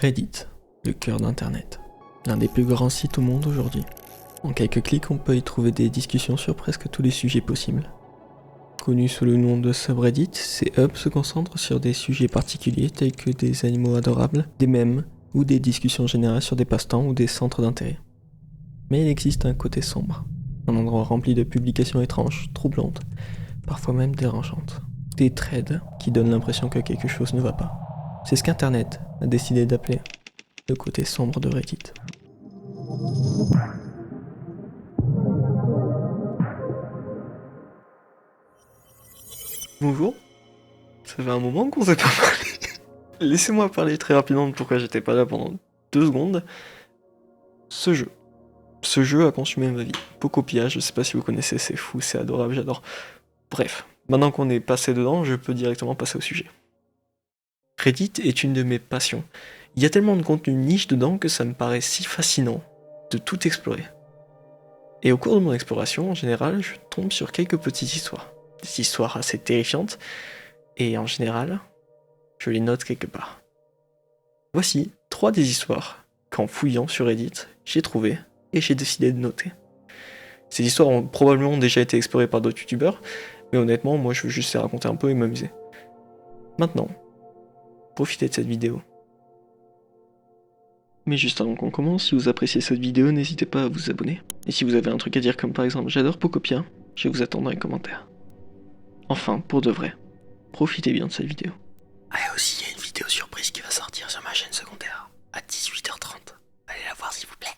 Reddit, le cœur d'Internet. L'un des plus grands sites au monde aujourd'hui. En quelques clics, on peut y trouver des discussions sur presque tous les sujets possibles. Connu sous le nom de subreddit, ces hubs se concentrent sur des sujets particuliers tels que des animaux adorables, des mèmes ou des discussions générales sur des passe-temps ou des centres d'intérêt. Mais il existe un côté sombre, un endroit rempli de publications étranges, troublantes, parfois même dérangeantes. Des threads qui donnent l'impression que quelque chose ne va pas. C'est ce qu'Internet a décidé d'appeler le côté sombre de Reddit. Bonjour, ça fait un moment qu'on s'est pas parlé. Laissez-moi parler très rapidement de pourquoi j'étais pas là pendant 2 secondes. Ce jeu a consumé ma vie. Pocopia, je sais pas si vous connaissez, c'est fou, c'est adorable, j'adore. Bref, maintenant qu'on est passé dedans, je peux directement passer au sujet. Reddit est une de mes passions. Il y a tellement de contenu niche dedans que ça me paraît si fascinant de tout explorer. Et au cours de mon exploration, en général, je tombe sur quelques petites histoires. Des histoires assez terrifiantes, et en général, je les note quelque part. Voici 3 des histoires qu'en fouillant sur Reddit, j'ai trouvé et j'ai décidé de noter. Ces histoires ont probablement déjà été explorées par d'autres youtubeurs, mais honnêtement, moi je veux juste les raconter un peu et m'amuser. Maintenant, profitez de cette vidéo. Mais juste avant qu'on commence, si vous appréciez cette vidéo, n'hésitez pas à vous abonner. Et si vous avez un truc à dire comme par exemple j'adore Pocopia, je vais vous attendre dans les commentaires. Enfin, pour de vrai, profitez bien de cette vidéo. Ah et aussi, il y a une vidéo surprise qui va sortir sur ma chaîne secondaire à 18h30. Allez la voir s'il vous plaît.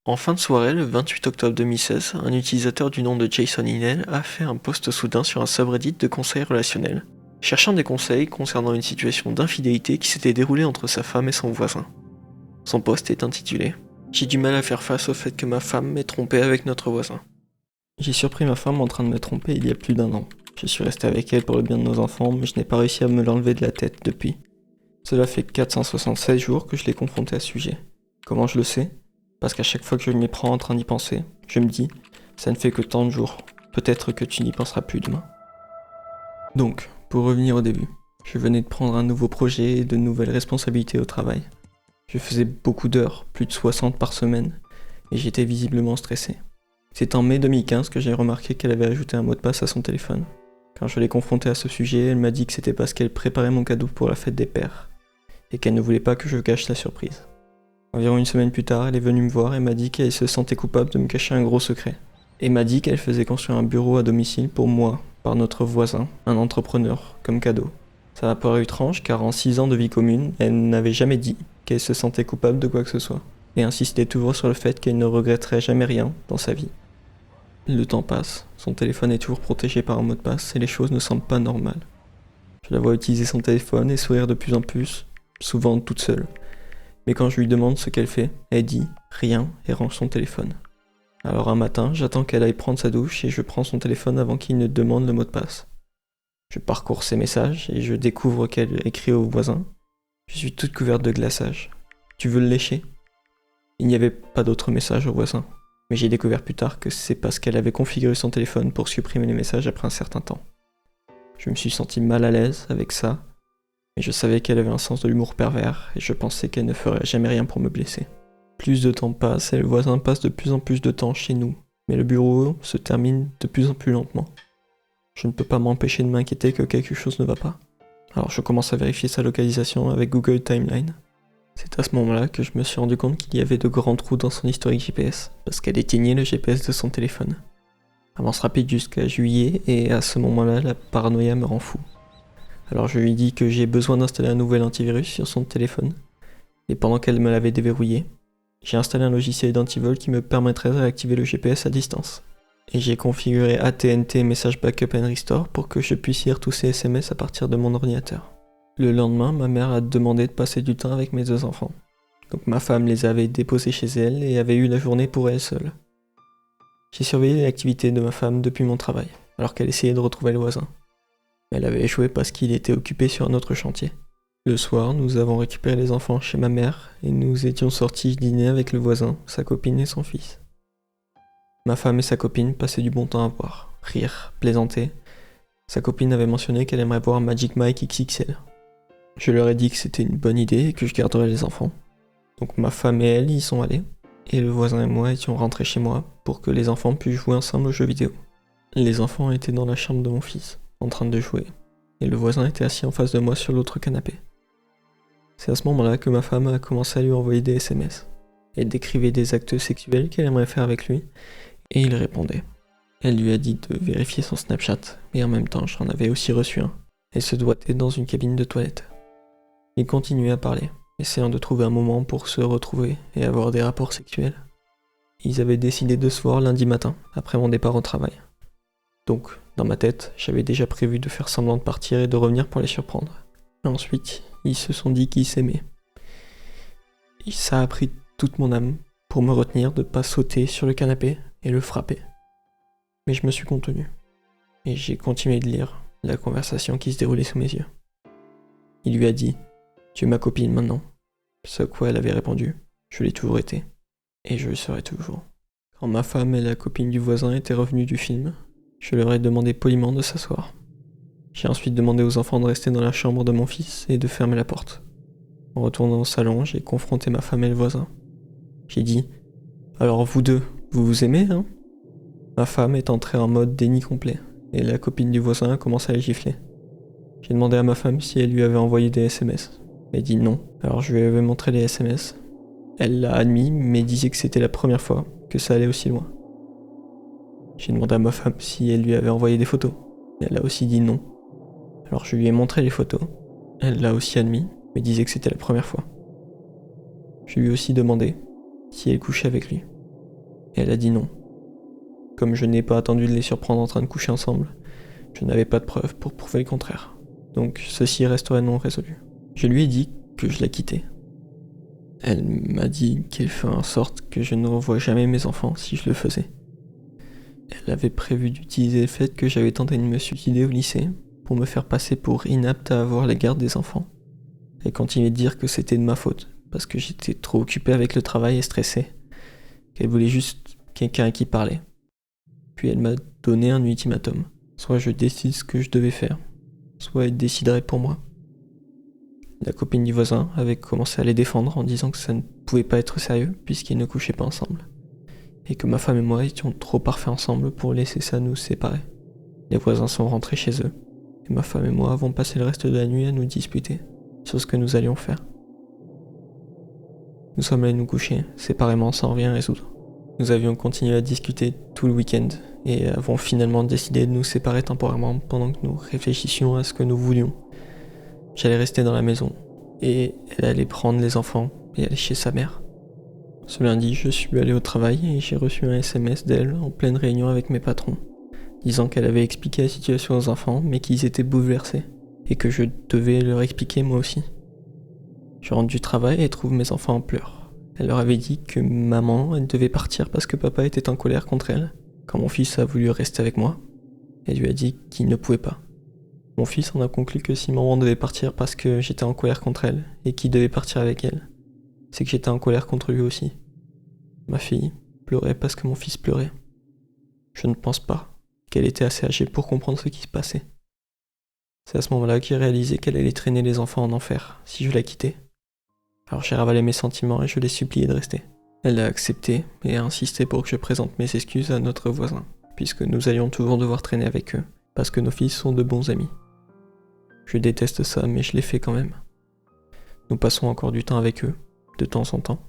En fin de soirée, le 28 octobre 2016, un utilisateur du nom de Jason Inel a fait un post soudain sur un subreddit de conseils relationnels, cherchant des conseils concernant une situation d'infidélité qui s'était déroulée entre sa femme et son voisin. Son post est intitulé « J'ai du mal à faire face au fait que ma femme m'ait trompé avec notre voisin. J'ai surpris ma femme en train de me tromper il y a plus d'1 an. Je suis resté avec elle pour le bien de nos enfants, mais je n'ai pas réussi à me l'enlever de la tête depuis. Cela fait 476 jours que je l'ai confronté à ce sujet. Comment je le sais ? Parce qu'à chaque fois que je m'y prends en train d'y penser, je me dis, ça ne fait que tant de jours, peut-être que tu n'y penseras plus demain. Donc, pour revenir au début, je venais de prendre un nouveau projet et de nouvelles responsabilités au travail. Je faisais beaucoup d'heures, plus de 60 par semaine, et j'étais visiblement stressé. C'est en mai 2015 que j'ai remarqué qu'elle avait ajouté un mot de passe à son téléphone. Quand je l'ai confrontée à ce sujet, elle m'a dit que c'était parce qu'elle préparait mon cadeau pour la fête des pères, et qu'elle ne voulait pas que je cache la surprise. Environ 1 semaine plus tard, elle est venue me voir et m'a dit qu'elle se sentait coupable de me cacher un gros secret. Et m'a dit qu'elle faisait construire un bureau à domicile pour moi, par notre voisin, un entrepreneur, comme cadeau. Ça m'a paru étrange car en 6 ans de vie commune, elle n'avait jamais dit qu'elle se sentait coupable de quoi que ce soit, et insistait toujours sur le fait qu'elle ne regretterait jamais rien dans sa vie. Le temps passe, son téléphone est toujours protégé par un mot de passe et les choses ne semblent pas normales. Je la vois utiliser son téléphone et sourire de plus en plus, souvent toute seule. Mais quand je lui demande ce qu'elle fait, elle dit « rien » et range son téléphone. Alors un matin, j'attends qu'elle aille prendre sa douche et je prends son téléphone avant qu'il ne demande le mot de passe. Je parcours ses messages et je découvre qu'elle écrit au voisin « Je suis toute couverte de glaçage. Tu veux le lécher ?» Il n'y avait pas d'autre message au voisin. Mais j'ai découvert plus tard que c'est parce qu'elle avait configuré son téléphone pour supprimer les messages après un certain temps. Je me suis senti mal à l'aise avec ça, mais je savais qu'elle avait un sens de l'humour pervers et je pensais qu'elle ne ferait jamais rien pour me blesser. Plus de temps passe et le voisin passe de plus en plus de temps chez nous, mais le bureau se termine de plus en plus lentement. Je ne peux pas m'empêcher de m'inquiéter que quelque chose ne va pas. Alors je commence à vérifier sa localisation avec Google Timeline. C'est à ce moment-là que je me suis rendu compte qu'il y avait de grands trous dans son historique GPS, parce qu'elle éteignait le GPS de son téléphone. Avance rapide jusqu'à juillet, et à ce moment-là, la paranoïa me rend fou. Alors je lui dis que j'ai besoin d'installer un nouvel antivirus sur son téléphone, et pendant qu'elle me l'avait déverrouillé, j'ai installé un logiciel d'antivol qui me permettrait de réactiver le GPS à distance. Et j'ai configuré AT&T Message Backup and Restore pour que je puisse lire tous ces SMS à partir de mon ordinateur. Le lendemain, ma mère a demandé de passer du temps avec mes 2 enfants. Donc ma femme les avait déposés chez elle et avait eu la journée pour elle seule. J'ai surveillé l'activité de ma femme depuis mon travail, alors qu'elle essayait de retrouver le voisin. Elle avait échoué parce qu'il était occupé sur un autre chantier. Le soir, nous avons récupéré les enfants chez ma mère et nous étions sortis dîner avec le voisin, sa copine et son fils. Ma femme et sa copine passaient du bon temps à voir, rire, plaisanter. Sa copine avait mentionné qu'elle aimerait voir Magic Mike XXL. Je leur ai dit que c'était une bonne idée et que je garderais les enfants. Donc ma femme et elle y sont allées, et le voisin et moi étions rentrés chez moi pour que les enfants puissent jouer ensemble aux jeux vidéo. Les enfants étaient dans la chambre de mon fils, en train de jouer, et le voisin était assis en face de moi sur l'autre canapé. C'est à ce moment-là que ma femme a commencé à lui envoyer des SMS. Elle décrivait des actes sexuels qu'elle aimerait faire avec lui, et il répondait. Elle lui a dit de vérifier son Snapchat, et en même temps j'en avais aussi reçu un. Elle se doigtait dans une cabine de toilette. Il continuait à parler, essayant de trouver un moment pour se retrouver et avoir des rapports sexuels. Ils avaient décidé de se voir lundi matin, après mon départ au travail. Donc, dans ma tête, j'avais déjà prévu de faire semblant de partir et de revenir pour les surprendre. Et ensuite, ils se sont dit qu'ils s'aimaient. Et ça a pris toute mon âme pour me retenir de pas sauter sur le canapé et le frapper. Mais je me suis contenu. Et j'ai continué de lire la conversation qui se déroulait sous mes yeux. Il lui a dit « Tu es ma copine maintenant ». Ce à quoi elle avait répondu « Je l'ai toujours été. Et je le serai toujours ». Quand ma femme et la copine du voisin étaient revenues du film, je leur ai demandé poliment de s'asseoir. J'ai ensuite demandé aux enfants de rester dans la chambre de mon fils et de fermer la porte. En retournant au salon, j'ai confronté ma femme et le voisin. J'ai dit « Alors vous deux, vous vous aimez, hein ?» Ma femme est entrée en mode déni complet, et la copine du voisin a commencé à les gifler. J'ai demandé à ma femme si elle lui avait envoyé des SMS. Elle dit non, alors je lui avais montré les SMS. Elle l'a admis, mais disait que c'était la première fois que ça allait aussi loin. J'ai demandé à ma femme si elle lui avait envoyé des photos. Elle a aussi dit non. Alors je lui ai montré les photos. Elle l'a aussi admis, mais disait que c'était la première fois. Je lui ai aussi demandé si elle couchait avec lui. Elle a dit non. Comme je n'ai pas attendu de les surprendre en train de coucher ensemble, je n'avais pas de preuves pour prouver le contraire. Donc ceci resterait non résolu. Je lui ai dit que je la quittais. Elle m'a dit qu'elle ferait en sorte que je ne revoie jamais mes enfants si je le faisais. Elle avait prévu d'utiliser le fait que j'avais tenté de me suicider au lycée pour me faire passer pour inapte à avoir la garde des enfants. Elle continuait de dire que c'était de ma faute, parce que j'étais trop occupé avec le travail et stressé, qu'elle voulait juste quelqu'un à qui parler. Puis elle m'a donné un ultimatum. Soit je décide ce que je devais faire, soit elle déciderait pour moi. La copine du voisin avait commencé à les défendre en disant que ça ne pouvait pas être sérieux puisqu'ils ne couchaient pas ensemble, et que ma femme et moi étions trop parfaits ensemble pour laisser ça nous séparer. Les voisins sont rentrés chez eux, et ma femme et moi avons passé le reste de la nuit à nous disputer sur ce que nous allions faire. Nous sommes allés nous coucher, séparément sans rien résoudre. Nous avions continué à discuter tout le week-end, et avons finalement décidé de nous séparer temporairement pendant que nous réfléchissions à ce que nous voulions. J'allais rester dans la maison, et elle allait prendre les enfants et aller chez sa mère. Ce lundi, je suis allé au travail et j'ai reçu un SMS d'elle en pleine réunion avec mes patrons, disant qu'elle avait expliqué la situation aux enfants, mais qu'ils étaient bouleversés, et que je devais leur expliquer moi aussi. Je rentre du travail et trouve mes enfants en pleurs. Elle leur avait dit que maman, elle devait partir parce que papa était en colère contre elle. Quand mon fils a voulu rester avec moi, elle lui a dit qu'il ne pouvait pas. Mon fils en a conclu que si maman devait partir parce que j'étais en colère contre elle, et qu'il devait partir avec elle, c'est que j'étais en colère contre lui aussi. Ma fille pleurait parce que mon fils pleurait. Je ne pense pas qu'elle était assez âgée pour comprendre ce qui se passait. C'est à ce moment-là que j'ai réalisé qu'elle allait traîner les enfants en enfer si je la quittais. Alors j'ai ravalé mes sentiments et je l'ai supplié de rester. Elle a accepté et a insisté pour que je présente mes excuses à notre voisin, puisque nous allions toujours devoir traîner avec eux, parce que nos fils sont de bons amis. Je déteste ça, mais je l'ai fait quand même. Nous passons encore du temps avec eux, de temps en temps.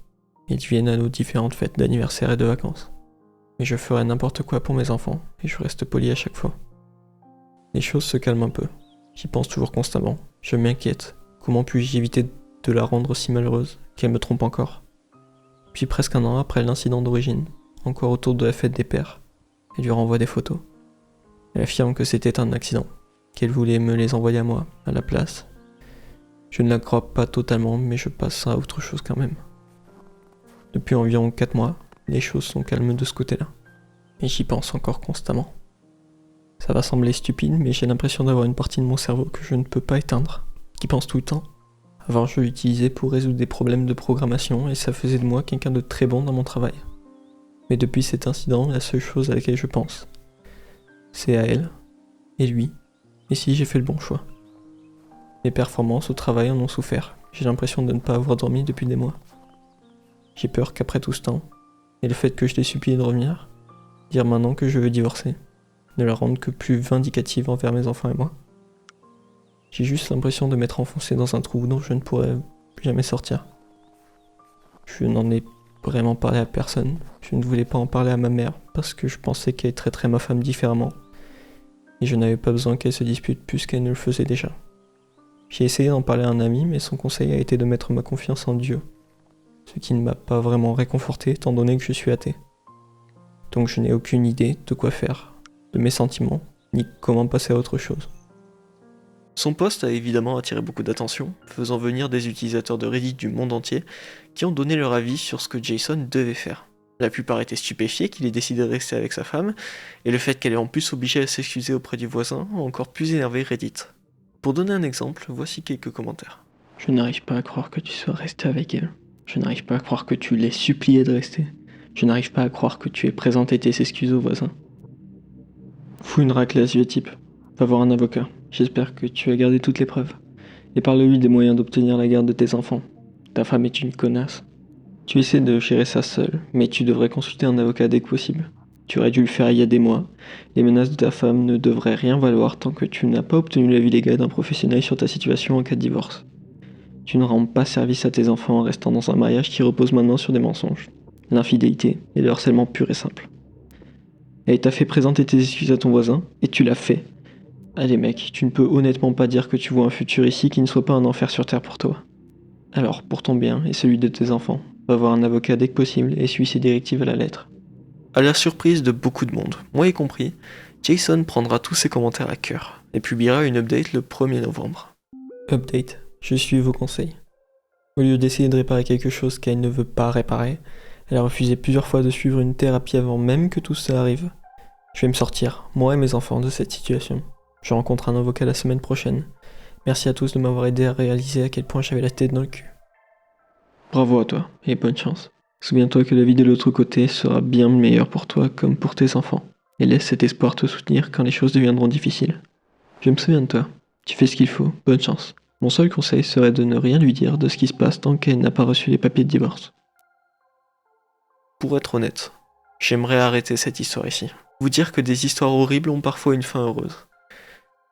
Ils viennent à nos différentes fêtes d'anniversaire et de vacances. Mais je ferai n'importe quoi pour mes enfants, et je reste poli à chaque fois. Les choses se calment un peu. J'y pense toujours constamment. Je m'inquiète. Comment puis-je éviter de la rendre si malheureuse, qu'elle me trompe encore? Puis presque un an après l'incident d'origine, encore autour de la fête des pères, elle lui renvoie des photos. Elle affirme que c'était un accident, qu'elle voulait me les envoyer à moi, à la place. Je ne la crois pas totalement, mais je passe à autre chose quand même. Depuis environ 4 mois, les choses sont calmes de ce côté-là. Et j'y pense encore constamment. Ça va sembler stupide, mais j'ai l'impression d'avoir une partie de mon cerveau que je ne peux pas éteindre, qui pense tout le temps. Avant, je l'utilisais pour résoudre des problèmes de programmation et ça faisait de moi quelqu'un de très bon dans mon travail. Mais depuis cet incident, la seule chose à laquelle je pense, c'est à elle, et lui, et si j'ai fait le bon choix. Mes performances au travail en ont souffert. J'ai l'impression de ne pas avoir dormi depuis des mois. J'ai peur qu'après tout ce temps, et le fait que je l'ai supplié de revenir, dire maintenant que je veux divorcer, ne la rende que plus vindicative envers mes enfants et moi. J'ai juste l'impression de m'être enfoncé dans un trou dont je ne pourrais jamais sortir. Je n'en ai vraiment parlé à personne. Je ne voulais pas en parler à ma mère parce que je pensais qu'elle traiterait ma femme différemment. Et je n'avais pas besoin qu'elle se dispute plus qu'elle ne le faisait déjà. J'ai essayé d'en parler à un ami, mais son conseil a été de mettre ma confiance en Dieu. Ce qui ne m'a pas vraiment réconforté étant donné que je suis athée. Donc je n'ai aucune idée de quoi faire, de mes sentiments, ni comment passer à autre chose. Son post a évidemment attiré beaucoup d'attention, faisant venir des utilisateurs de Reddit du monde entier qui ont donné leur avis sur ce que Jason devait faire. La plupart étaient stupéfiés qu'il ait décidé de rester avec sa femme, et le fait qu'elle ait en plus obligé à s'excuser auprès du voisin a encore plus énervé Reddit. Pour donner un exemple, voici quelques commentaires. Je n'arrive pas à croire que tu sois resté avec elle. Je n'arrive pas à croire que tu l'aies supplié de rester. Je n'arrive pas à croire que tu aies présenté tes excuses au voisin. Fous une raclée à ce vieux type. Va voir un avocat. J'espère que tu as gardé toutes les preuves. Et parle-lui des moyens d'obtenir la garde de tes enfants. Ta femme est une connasse. Tu essaies de gérer ça seul, mais tu devrais consulter un avocat dès que possible. Tu aurais dû le faire il y a des mois. Les menaces de ta femme ne devraient rien valoir tant que tu n'as pas obtenu l'avis légal d'un professionnel sur ta situation en cas de divorce. Tu ne rends pas service à tes enfants en restant dans un mariage qui repose maintenant sur des mensonges, l'infidélité et le harcèlement pur et simple. Elle t'a fait présenter tes excuses à ton voisin, et tu l'as fait. Allez mec, tu ne peux honnêtement pas dire que tu vois un futur ici qui ne soit pas un enfer sur terre pour toi. Alors, pour ton bien et celui de tes enfants, va voir un avocat dès que possible et suis ses directives à la lettre. À la surprise de beaucoup de monde, moi y compris, Jason prendra tous ses commentaires à cœur et publiera une update le 1er novembre. Update, je suis vos conseils. Au lieu d'essayer de réparer quelque chose qu'elle ne veut pas réparer, elle a refusé plusieurs fois de suivre une thérapie avant même que tout ça arrive. Je vais me sortir, moi et mes enfants, de cette situation. Je rencontre un avocat la semaine prochaine. Merci à tous de m'avoir aidé à réaliser à quel point j'avais la tête dans le cul. Bravo à toi, et bonne chance. Souviens-toi que la vie de l'autre côté sera bien meilleure pour toi comme pour tes enfants, et laisse cet espoir te soutenir quand les choses deviendront difficiles. Je me souviens de toi, tu fais ce qu'il faut, bonne chance. Mon seul conseil serait de ne rien lui dire de ce qui se passe tant qu'elle n'a pas reçu les papiers de divorce. Pour être honnête, j'aimerais arrêter cette histoire ici. Vous dire que des histoires horribles ont parfois une fin heureuse.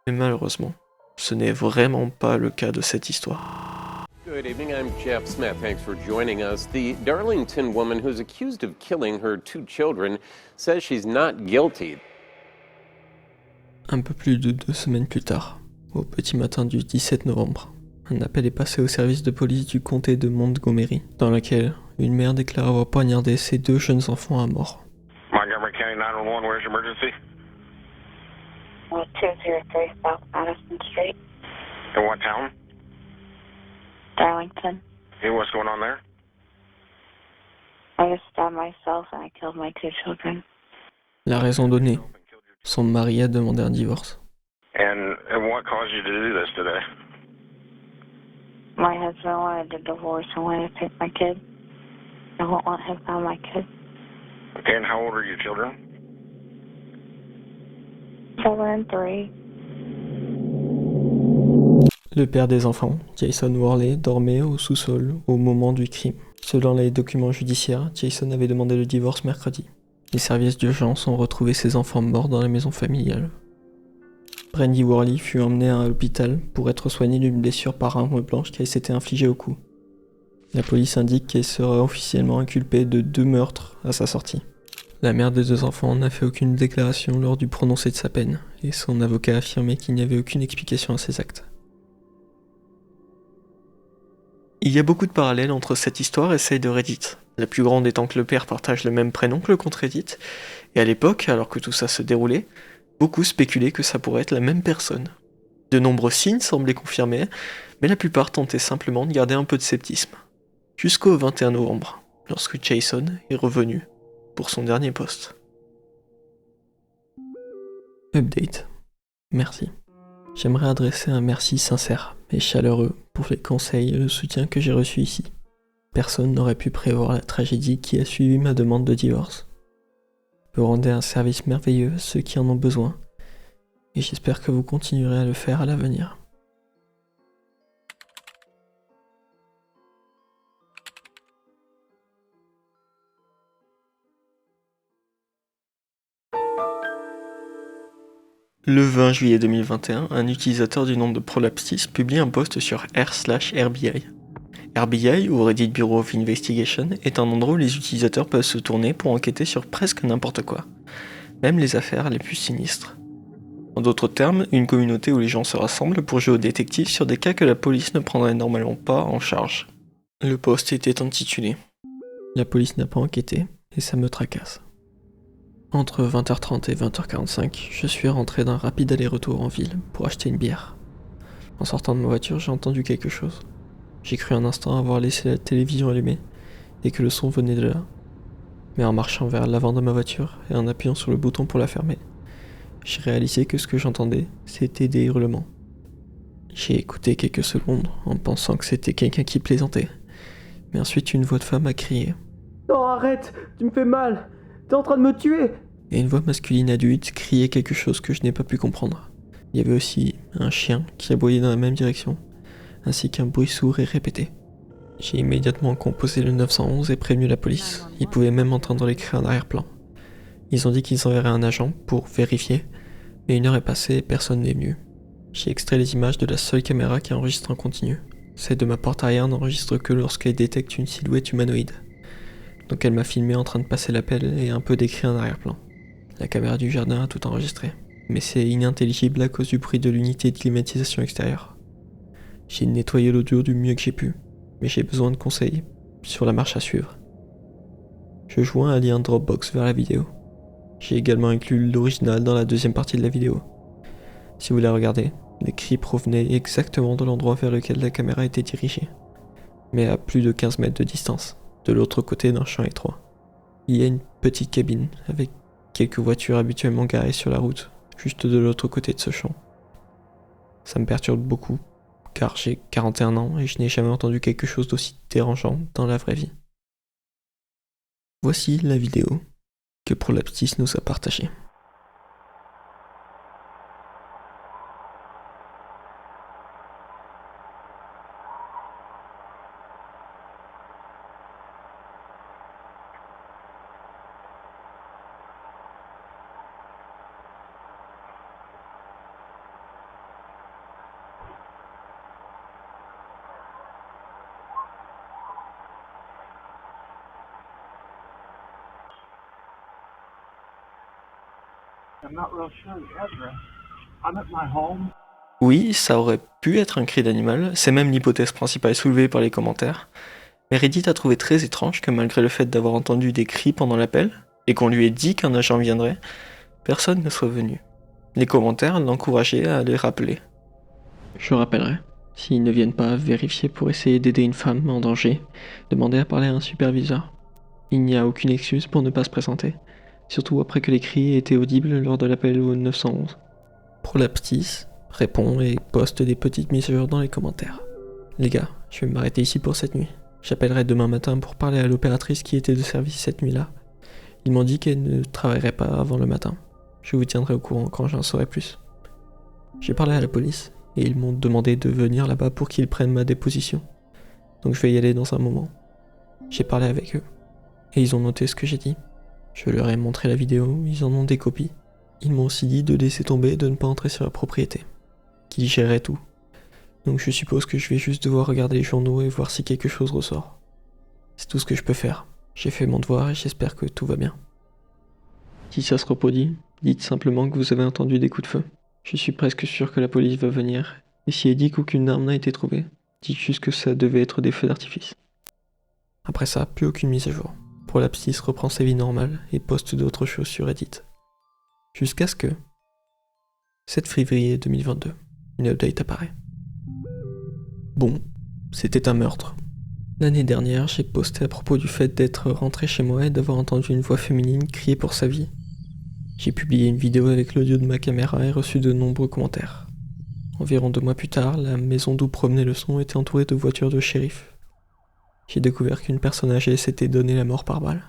Mais malheureusement, ce n'est vraiment pas le cas de cette histoire. Good evening, I'm Jeff Smith. Thanks for joining us. The Darlington woman who's accused of killing her 2 children says she's not guilty. Un peu plus de 2 semaines plus tard, au petit matin du 17 novembre, un appel est passé au service de police du comté de Montgomery, dans lequel une mère déclare avoir poignardé ses 2 jeunes enfants à mort. Montgomery County 911, where's your emergency? 203 South Madison Street, In what town? Darlington. Hey, what's going on there? I just stabbed myself and I killed my 2 children. La raison donnée, son mari a demandé un divorce. And what caused you to do this today? My husband wanted a divorce and wanted to take my kid. I won't let him have my kid. Okay, and how old are your children? 7 and 3. Le père des enfants, Jason Worley, dormait au sous-sol au moment du crime. Selon les documents judiciaires, Jason avait demandé le divorce mercredi. Les services d'urgence ont retrouvé ses enfants morts dans la maison familiale. Brandy Worley fut emmenée à l'hôpital pour être soignée d'une blessure par arme blanche qu'elle s'était infligée au cou. La police indique qu'elle sera officiellement inculpée de 2 meurtres à sa sortie. La mère des 2 enfants n'a fait aucune déclaration lors du prononcé de sa peine, et son avocat a affirmé qu'il n'y avait aucune explication à ses actes. Il y a beaucoup de parallèles entre cette histoire et celle de Reddit, la plus grande étant que le père partage le même prénom que le compte Reddit, et à l'époque, alors que tout ça se déroulait, beaucoup spéculaient que ça pourrait être la même personne. De nombreux signes semblaient confirmer, mais la plupart tentaient simplement de garder un peu de sceptisme. Jusqu'au 21 novembre, lorsque Jason est revenu pour son dernier post. Update. Merci. J'aimerais adresser un merci sincère et chaleureux pour les conseils et le soutien que j'ai reçus ici. Personne n'aurait pu prévoir la tragédie qui a suivi ma demande de divorce. Vous rendez un service merveilleux à ceux qui en ont besoin, et j'espère que vous continuerez à le faire à l'avenir. Le 20 juillet 2021, un utilisateur du nom de Prolapsis publie un post sur r/RBI. RBI, ou Reddit Bureau of Investigation, est un endroit où les utilisateurs peuvent se tourner pour enquêter sur presque n'importe quoi, même les affaires les plus sinistres. En d'autres termes, une communauté où les gens se rassemblent pour jouer aux détectives sur des cas que la police ne prendrait normalement pas en charge. Le post était intitulé « La police n'a pas enquêté, et ça me tracasse ». Entre 20h30 et 20h45, je suis rentré d'un rapide aller-retour en ville pour acheter une bière. En sortant de ma voiture, j'ai entendu quelque chose. J'ai cru un instant avoir laissé la télévision allumée et que le son venait de là. Mais en marchant vers l'avant de ma voiture et en appuyant sur le bouton pour la fermer, j'ai réalisé que ce que j'entendais, c'était des hurlements. J'ai écouté quelques secondes en pensant que c'était quelqu'un qui plaisantait. Mais ensuite, une voix de femme a crié « Non, arrête, tu me fais mal! T'es en train de me tuer !» Et une voix masculine adulte criait quelque chose que je n'ai pas pu comprendre. Il y avait aussi un chien qui aboyait dans la même direction, ainsi qu'un bruit sourd et répété. J'ai immédiatement composé le 911 et prévenu la police. Ils pouvaient même entendre les cris en arrière-plan. Ils ont dit qu'ils enverraient un agent pour vérifier, mais une heure est passée et personne n'est venu. J'ai extrait les images de la seule caméra qui enregistre en continu. Celle de ma porte arrière n'enregistre que lorsqu'elle détecte une silhouette humanoïde. Donc elle m'a filmé en train de passer l'appel et un peu des cris en arrière-plan. La caméra du jardin a tout enregistré, mais c'est inintelligible à cause du bruit de l'unité de climatisation extérieure. J'ai nettoyé l'audio du mieux que j'ai pu, mais j'ai besoin de conseils sur la marche à suivre. Je joins un lien Dropbox vers la vidéo. J'ai également inclus l'original dans la deuxième partie de la vidéo. Si vous la regardez, les cris provenaient exactement de l'endroit vers lequel la caméra était dirigée, mais à plus de 15 mètres de distance, de l'autre côté d'un champ étroit. Il y a une petite cabine avec quelques voitures habituellement garées sur la route, juste de l'autre côté de ce champ. Ça me perturbe beaucoup, car j'ai 41 ans et je n'ai jamais entendu quelque chose d'aussi dérangeant dans la vraie vie. Voici la vidéo que Prolapsis nous a partagée. I'm not real sure the address. I'm at my home. Oui, ça aurait pu être un cri d'animal, c'est même l'hypothèse principale soulevée par les commentaires, mais Reddit a trouvé très étrange que malgré le fait d'avoir entendu des cris pendant l'appel, et qu'on lui ait dit qu'un agent viendrait, personne ne soit venu. Les commentaires l'encourageaient à les rappeler. Je rappellerai, s'ils ne viennent pas vérifier pour essayer d'aider une femme en danger, demandez à parler à un superviseur. Il n'y a aucune excuse pour ne pas se présenter, surtout après que les cris aient été audibles lors de l'appel au 911. Prolapsis répond et poste des petites mises à jour dans les commentaires. Les gars, je vais m'arrêter ici pour cette nuit. J'appellerai demain matin pour parler à l'opératrice qui était de service cette nuit-là. Ils m'ont dit qu'elle ne travaillerait pas avant le matin. Je vous tiendrai au courant quand j'en saurai plus. J'ai parlé à la police et ils m'ont demandé de venir là-bas pour qu'ils prennent ma déposition. Donc je vais y aller dans un moment. J'ai parlé avec eux et ils ont noté ce que j'ai dit. Je leur ai montré la vidéo, ils en ont des copies. Ils m'ont aussi dit de laisser tomber et de ne pas entrer sur la propriété, qu'ils géreraient tout. Donc je suppose que je vais juste devoir regarder les journaux et voir si quelque chose ressort. C'est tout ce que je peux faire. J'ai fait mon devoir et j'espère que tout va bien. Si ça se reproduit, dites simplement que vous avez entendu des coups de feu. Je suis presque sûr que la police va venir. Et si elle dit qu'aucune arme n'a été trouvée, dites juste que ça devait être des feux d'artifice. Après ça, plus aucune mise à jour. Prolapsis reprend sa vie normale et poste d'autres choses sur Reddit. Jusqu'à ce que 7 février 2022, une update apparaît. Bon, c'était un meurtre. L'année dernière, j'ai posté à propos du fait d'être rentré chez moi et d'avoir entendu une voix féminine crier pour sa vie. J'ai publié une vidéo avec l'audio de ma caméra et reçu de nombreux commentaires. Environ 2 mois plus tard, la maison d'où provenait le son était entourée de voitures de shérif. J'ai découvert qu'une personne âgée s'était donné la mort par balle,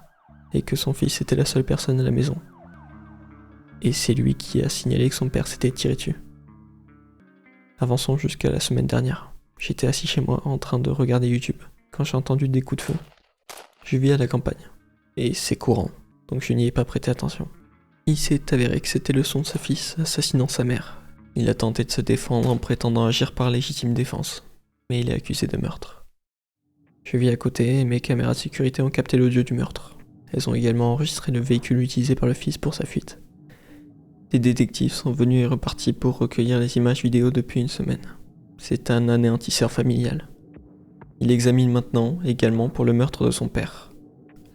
et que son fils était la seule personne à la maison. Et c'est lui qui a signalé que son père s'était tiré dessus. Avançons jusqu'à la semaine dernière. J'étais assis chez moi en train de regarder YouTube, quand j'ai entendu des coups de feu. Je vis à la campagne, et c'est courant, donc je n'y ai pas prêté attention. Il s'est avéré que c'était le son de sa fils assassinant sa mère. Il a tenté de se défendre en prétendant agir par légitime défense, mais il est accusé de meurtre. Je vis à côté et mes caméras de sécurité ont capté l'audio du meurtre. Elles ont également enregistré le véhicule utilisé par le fils pour sa fuite. Des détectives sont venus et repartis pour recueillir les images vidéo depuis une semaine. C'est un anéantisseur familial. Il examine maintenant également pour le meurtre de son père.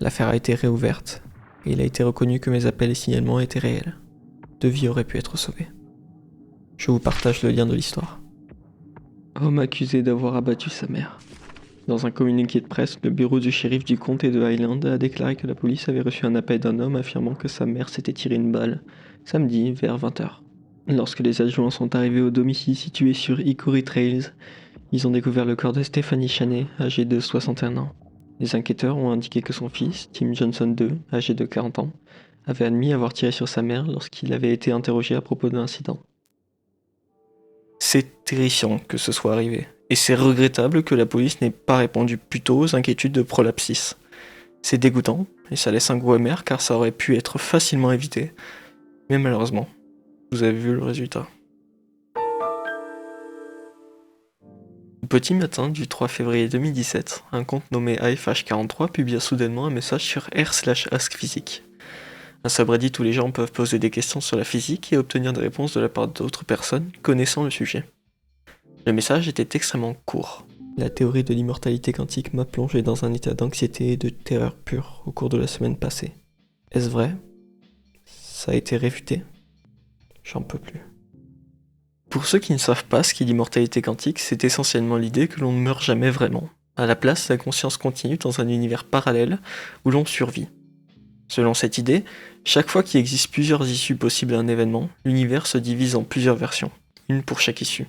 L'affaire a été réouverte et il a été reconnu que mes appels et signalements étaient réels. 2 vies auraient pu être sauvées. Je vous partage le lien de l'histoire. Homme accusé d'avoir abattu sa mère. Dans un communiqué de presse, le bureau du shérif du comté de Highland a déclaré que la police avait reçu un appel d'un homme affirmant que sa mère s'était tiré une balle, samedi vers 20h. Lorsque les adjoints sont arrivés au domicile situé sur Hickory Trails, ils ont découvert le corps de Stephanie Chaney, âgée de 61 ans. Les enquêteurs ont indiqué que son fils, Tim Johnson II, âgé de 40 ans, avait admis avoir tiré sur sa mère lorsqu'il avait été interrogé à propos de l'incident. C'est terrifiant que ce soit arrivé, et c'est regrettable que la police n'ait pas répondu plus tôt aux inquiétudes de Prolapsis. C'est dégoûtant, et ça laisse un goût amer car ça aurait pu être facilement évité, mais malheureusement, vous avez vu le résultat. Au petit matin du 3 février 2017, un compte nommé AFH43 publia soudainement un message sur r/askphysique. Un subreddit où les gens peuvent poser des questions sur la physique et obtenir des réponses de la part d'autres personnes connaissant le sujet. Le message était extrêmement court. La théorie de l'immortalité quantique m'a plongé dans un état d'anxiété et de terreur pure au cours de la semaine passée. Est-ce vrai ? Ça a été réfuté ? J'en peux plus. Pour ceux qui ne savent pas ce qu'est l'immortalité quantique, c'est essentiellement l'idée que l'on ne meurt jamais vraiment. À la place, la conscience continue dans un univers parallèle où l'on survit. Selon cette idée, chaque fois qu'il existe plusieurs issues possibles à un événement, l'univers se divise en plusieurs versions, une pour chaque issue.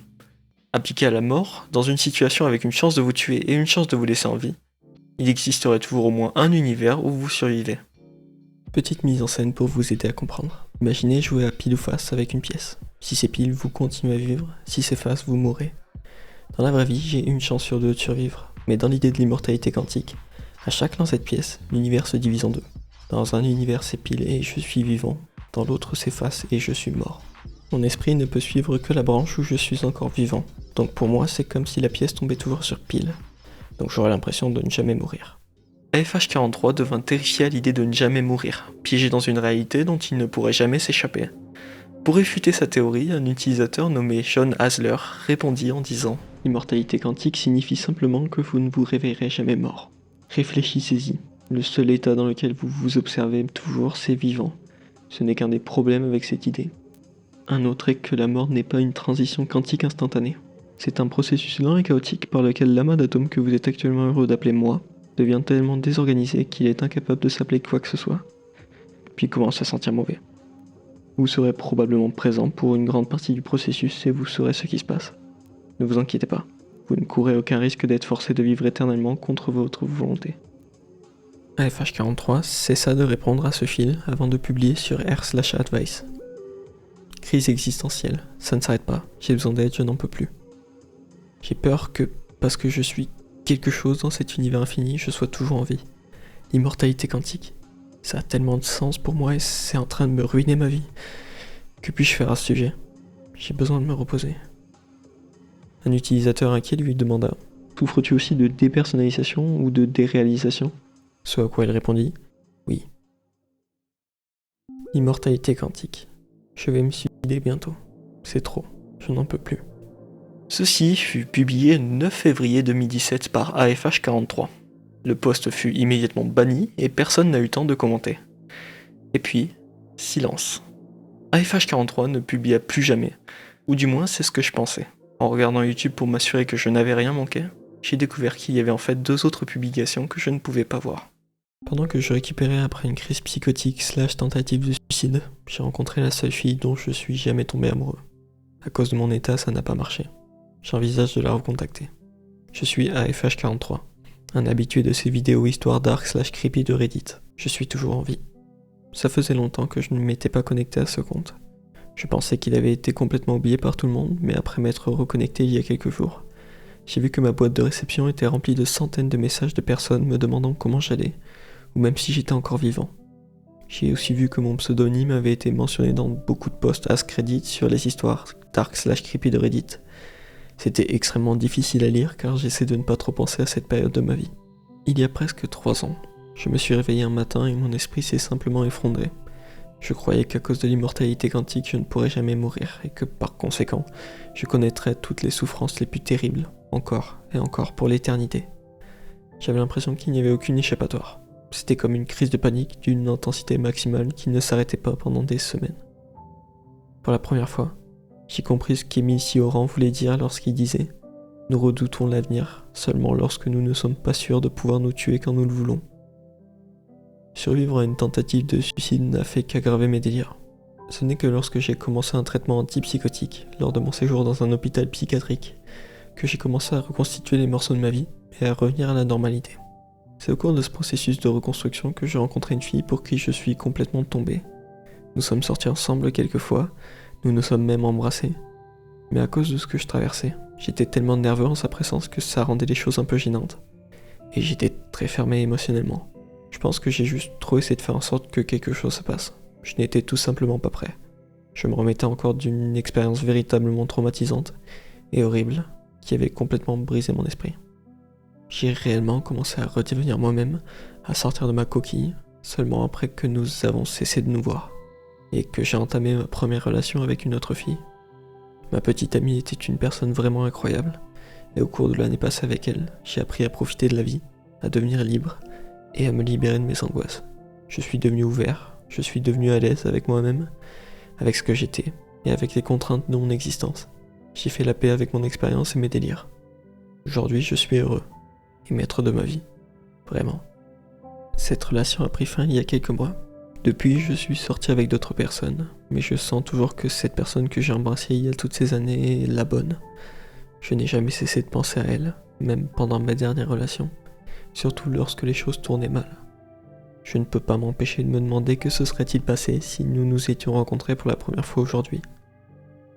Appliqué à la mort, dans une situation avec une chance de vous tuer et une chance de vous laisser en vie, il existerait toujours au moins un univers où vous survivez. Petite mise en scène pour vous aider à comprendre. Imaginez jouer à pile ou face avec une pièce. Si c'est pile, vous continuez à vivre, si c'est face, vous mourrez. Dans la vraie vie, j'ai une chance sur 2 de survivre, mais dans l'idée de l'immortalité quantique, à chaque lancée de pièce, l'univers se divise en 2. Dans un univers c'est pile et je suis vivant, dans l'autre c'est face et je suis mort. Mon esprit ne peut suivre que la branche où je suis encore vivant, donc pour moi c'est comme si la pièce tombait toujours sur pile, donc j'aurais l'impression de ne jamais mourir. AFH43 devint terrifié à l'idée de ne jamais mourir, piégé dans une réalité dont il ne pourrait jamais s'échapper. Pour réfuter sa théorie, un utilisateur nommé John Hasler répondit en disant « L'immortalité quantique signifie simplement que vous ne vous réveillerez jamais mort. Réfléchissez-y. Le seul état dans lequel vous vous observez toujours, c'est vivant. Ce n'est qu'un des problèmes avec cette idée. Un autre est que la mort n'est pas une transition quantique instantanée. C'est un processus lent et chaotique par lequel l'amas d'atomes que vous êtes actuellement heureux d'appeler moi devient tellement désorganisé qu'il est incapable de s'appeler quoi que ce soit, puis commence à sentir mauvais. Vous serez probablement présent pour une grande partie du processus et vous saurez ce qui se passe. Ne vous inquiétez pas, vous ne courez aucun risque d'être forcé de vivre éternellement contre votre volonté. AFH43 cessa de répondre à ce fil avant de publier sur r/advice. Crise existentielle, ça ne s'arrête pas, j'ai besoin d'aide, je n'en peux plus. J'ai peur que, parce que je suis quelque chose dans cet univers infini, je sois toujours en vie. L'immortalité quantique, ça a tellement de sens pour moi et c'est en train de me ruiner ma vie. Que puis-je faire à ce sujet ? J'ai besoin de me reposer. Un utilisateur inquiet lui demanda « Souffres-tu aussi de dépersonnalisation ou de déréalisation ?» Ce à quoi il répondit « Oui. » Immortalité quantique. Je vais me suicider bientôt. C'est trop. Je n'en peux plus. Ceci fut publié le 9 février 2017 par AFH43. Le post fut immédiatement banni et personne n'a eu le temps de commenter. Et puis, silence. AFH43 ne publia plus jamais. Ou du moins, c'est ce que je pensais. En regardant YouTube pour m'assurer que je n'avais rien manqué, j'ai découvert qu'il y avait en fait 2 autres publications que je ne pouvais pas voir. Pendant que je récupérais après une crise psychotique / tentative de suicide, j'ai rencontré la seule fille dont je suis jamais tombé amoureux. À cause de mon état, ça n'a pas marché. J'envisage de la recontacter. Je suis AFH43, un habitué de ces vidéos histoires dark / creepy de Reddit. Je suis toujours en vie. Ça faisait longtemps que je ne m'étais pas connecté à ce compte. Je pensais qu'il avait été complètement oublié par tout le monde, mais après m'être reconnecté il y a quelques jours, j'ai vu que ma boîte de réception était remplie de centaines de messages de personnes me demandant comment j'allais, ou même si j'étais encore vivant. J'ai aussi vu que mon pseudonyme avait été mentionné dans beaucoup de posts Ask Reddit sur les histoires dark/creepy de Reddit. C'était extrêmement difficile à lire car j'essaie de ne pas trop penser à cette période de ma vie. Il y a presque 3 ans, je me suis réveillé un matin et mon esprit s'est simplement effondré. Je croyais qu'à cause de l'immortalité quantique, je ne pourrais jamais mourir et que par conséquent, je connaîtrais toutes les souffrances les plus terribles, encore et encore pour l'éternité. J'avais l'impression qu'il n'y avait aucune échappatoire. C'était comme une crise de panique d'une intensité maximale qui ne s'arrêtait pas pendant des semaines. Pour la première fois, j'ai compris ce qu'Émile Cioran voulait dire lorsqu'il disait « Nous redoutons l'avenir seulement lorsque nous ne sommes pas sûrs de pouvoir nous tuer quand nous le voulons ». Survivre à une tentative de suicide n'a fait qu'aggraver mes délires. Ce n'est que lorsque j'ai commencé un traitement antipsychotique, lors de mon séjour dans un hôpital psychiatrique, que j'ai commencé à reconstituer les morceaux de ma vie et à revenir à la normalité. C'est au cours de ce processus de reconstruction que j'ai rencontré une fille pour qui je suis complètement tombé. Nous sommes sortis ensemble quelques fois, nous nous sommes même embrassés. Mais à cause de ce que je traversais, j'étais tellement nerveux en sa présence que ça rendait les choses un peu gênantes. Et j'étais très fermé émotionnellement. Je pense que j'ai juste trop essayé de faire en sorte que quelque chose se passe. Je n'étais tout simplement pas prêt. Je me remettais encore d'une expérience véritablement traumatisante et horrible qui avait complètement brisé mon esprit. J'ai réellement commencé à redevenir moi-même, à sortir de ma coquille, seulement après que nous avons cessé de nous voir, et que j'ai entamé ma première relation avec une autre fille. Ma petite amie était une personne vraiment incroyable, et au cours de l'année passée avec elle, j'ai appris à profiter de la vie, à devenir libre, et à me libérer de mes angoisses. Je suis devenu ouvert, je suis devenu à l'aise avec moi-même, avec ce que j'étais, et avec les contraintes de mon existence. J'ai fait la paix avec mon expérience et mes délires. Aujourd'hui, je suis heureux, et maître de ma vie. Vraiment. Cette relation a pris fin il y a quelques mois. Depuis, je suis sorti avec d'autres personnes, mais je sens toujours que cette personne que j'ai embrassée il y a toutes ces années est la bonne. Je n'ai jamais cessé de penser à elle, même pendant ma dernière relation, surtout lorsque les choses tournaient mal. Je ne peux pas m'empêcher de me demander que se serait-il passé si nous nous étions rencontrés pour la première fois aujourd'hui.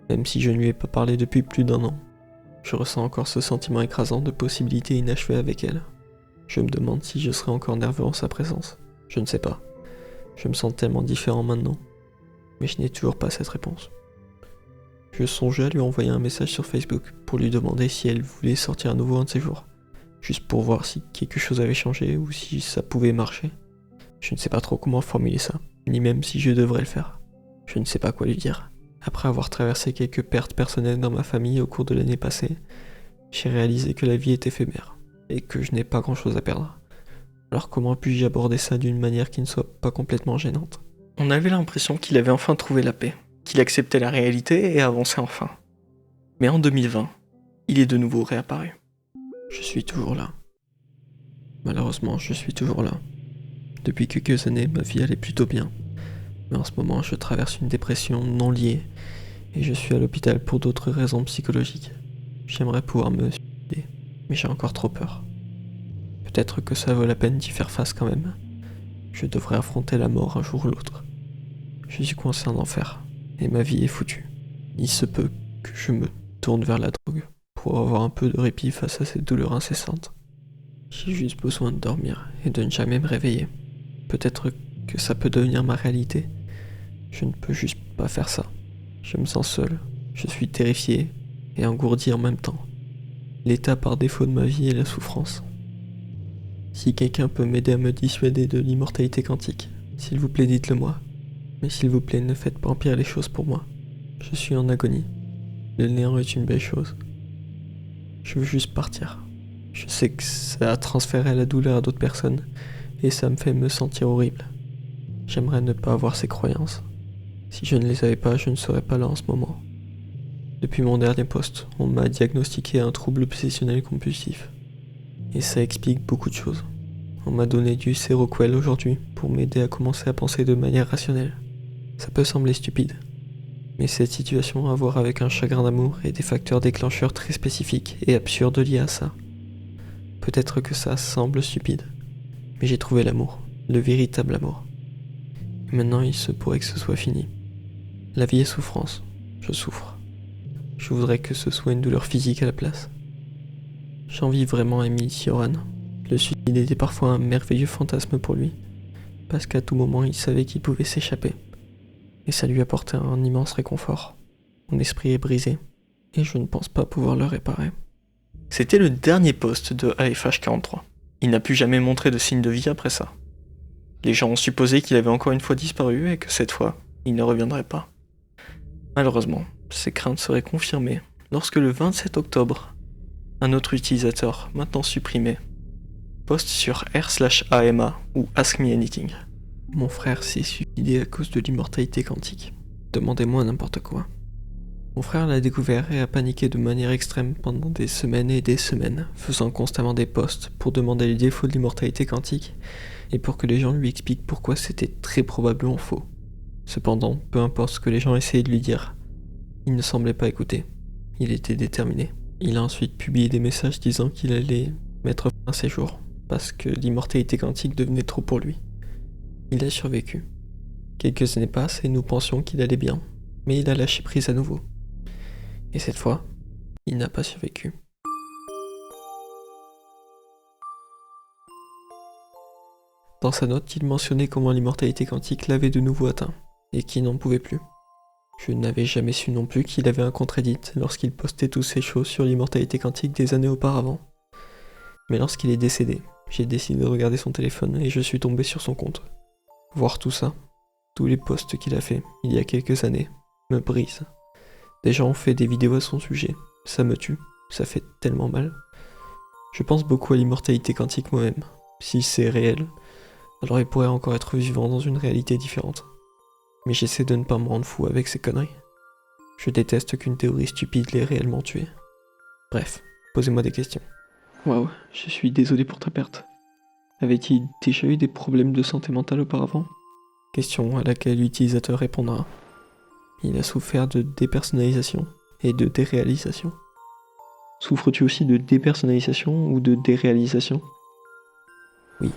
Même si je ne lui ai pas parlé depuis plus d'1 an. Je ressens encore ce sentiment écrasant de possibilités inachevées avec elle. Je me demande si je serai encore nerveux en sa présence. Je ne sais pas. Je me sens tellement différent maintenant. Mais je n'ai toujours pas cette réponse. Je songeais à lui envoyer un message sur Facebook pour lui demander si elle voulait sortir à nouveau un de ces jours. Juste pour voir si quelque chose avait changé ou si ça pouvait marcher. Je ne sais pas trop comment formuler ça, ni même si je devrais le faire. Je ne sais pas quoi lui dire. Après avoir traversé quelques pertes personnelles dans ma famille au cours de l'année passée, j'ai réalisé que la vie est éphémère, et que je n'ai pas grand chose à perdre. Alors comment puis-je aborder ça d'une manière qui ne soit pas complètement gênante ? On avait l'impression qu'il avait enfin trouvé la paix, qu'il acceptait la réalité et avançait enfin. Mais en 2020, il est de nouveau réapparu. Je suis toujours là. Malheureusement, je suis toujours là. Depuis quelques années, ma vie allait plutôt bien. Mais en ce moment, je traverse une dépression non liée et je suis à l'hôpital pour d'autres raisons psychologiques. J'aimerais pouvoir me suicider, mais j'ai encore trop peur. Peut-être que ça vaut la peine d'y faire face quand même. Je devrais affronter la mort un jour ou l'autre. Je suis coincé en enfer et ma vie est foutue. Il se peut que je me tourne vers la drogue pour avoir un peu de répit face à cette douleur incessante. J'ai juste besoin de dormir et de ne jamais me réveiller. Peut-être que ça peut devenir ma réalité. Je ne peux juste pas faire ça. Je me sens seul, je suis terrifié et engourdi en même temps. L'état par défaut de ma vie est la souffrance. Si quelqu'un peut m'aider à me dissuader de l'immortalité quantique, s'il vous plaît dites-le moi. Mais s'il vous plaît ne faites pas empirer les choses pour moi. Je suis en agonie. Le néant est une belle chose. Je veux juste partir. Je sais que ça a transféré la douleur à d'autres personnes et ça me fait me sentir horrible. J'aimerais ne pas avoir ces croyances. Si je ne les avais pas, je ne serais pas là en ce moment. Depuis mon dernier poste, on m'a diagnostiqué un trouble obsessionnel compulsif. Et ça explique beaucoup de choses. On m'a donné du Seroquel aujourd'hui pour m'aider à commencer à penser de manière rationnelle. Ça peut sembler stupide, mais cette situation a à voir avec un chagrin d'amour et des facteurs déclencheurs très spécifiques et absurdes liés à ça. Peut-être que ça semble stupide, mais j'ai trouvé l'amour, le véritable amour. Et maintenant il se pourrait que ce soit fini. La vie est souffrance, je souffre. Je voudrais que ce soit une douleur physique à la place. J'envie vraiment Émile Cioran. Le suicide était parfois un merveilleux fantasme pour lui. parce qu'à tout moment il savait qu'il pouvait s'échapper. Et ça lui apportait un immense réconfort. Mon esprit est brisé, et je ne pense pas pouvoir le réparer. C'était le dernier poste de AFH43. Il n'a plus jamais montré de signe de vie après ça. Les gens ont supposé qu'il avait encore une fois disparu et que cette fois, il ne reviendrait pas. Malheureusement, ces craintes seraient confirmées lorsque le 27 octobre, un autre utilisateur, maintenant supprimé, poste sur r/ama ou Ask Me Anything. Mon frère s'est suicidé à cause de l'immortalité quantique. Demandez-moi n'importe quoi. Mon frère l'a découvert et a paniqué de manière extrême pendant des semaines et des semaines, faisant constamment des posts pour demander les défauts de l'immortalité quantique et pour que les gens lui expliquent pourquoi c'était très probablement faux. Cependant, peu importe ce que les gens essayaient de lui dire, il ne semblait pas écouter. Il était déterminé. Il a ensuite publié des messages disant qu'il allait mettre fin à ses jours, parce que l'immortalité quantique devenait trop pour lui. Il a survécu. Quelques années passent et nous pensions qu'il allait bien, mais il a lâché prise à nouveau. Et cette fois, il n'a pas survécu. Dans sa note, il mentionnait comment l'immortalité quantique l'avait de nouveau atteint, et qu'il n'en pouvait plus. Je n'avais jamais su non plus qu'il avait un compte Reddit lorsqu'il postait toutes ces choses sur l'immortalité quantique des années auparavant. Mais lorsqu'il est décédé, j'ai décidé de regarder son téléphone et je suis tombé sur son compte. Voir tout ça, tous les posts qu'il a fait il y a quelques années, me brise. Des gens ont fait des vidéos à son sujet, ça me tue, ça fait tellement mal. Je pense beaucoup à l'immortalité quantique moi-même. Si c'est réel, alors il pourrait encore être vivant dans une réalité différente. Mais j'essaie de ne pas me rendre fou avec ces conneries. Je déteste qu'une théorie stupide l'ait réellement tué. Bref, posez-moi des questions. Waouh, je suis désolé pour ta perte. Avait-il déjà eu des problèmes de santé mentale auparavant? Question à laquelle l'utilisateur répondra. Il a souffert de dépersonnalisation et de déréalisation. Souffres-tu aussi de dépersonnalisation ou de déréalisation? Oui.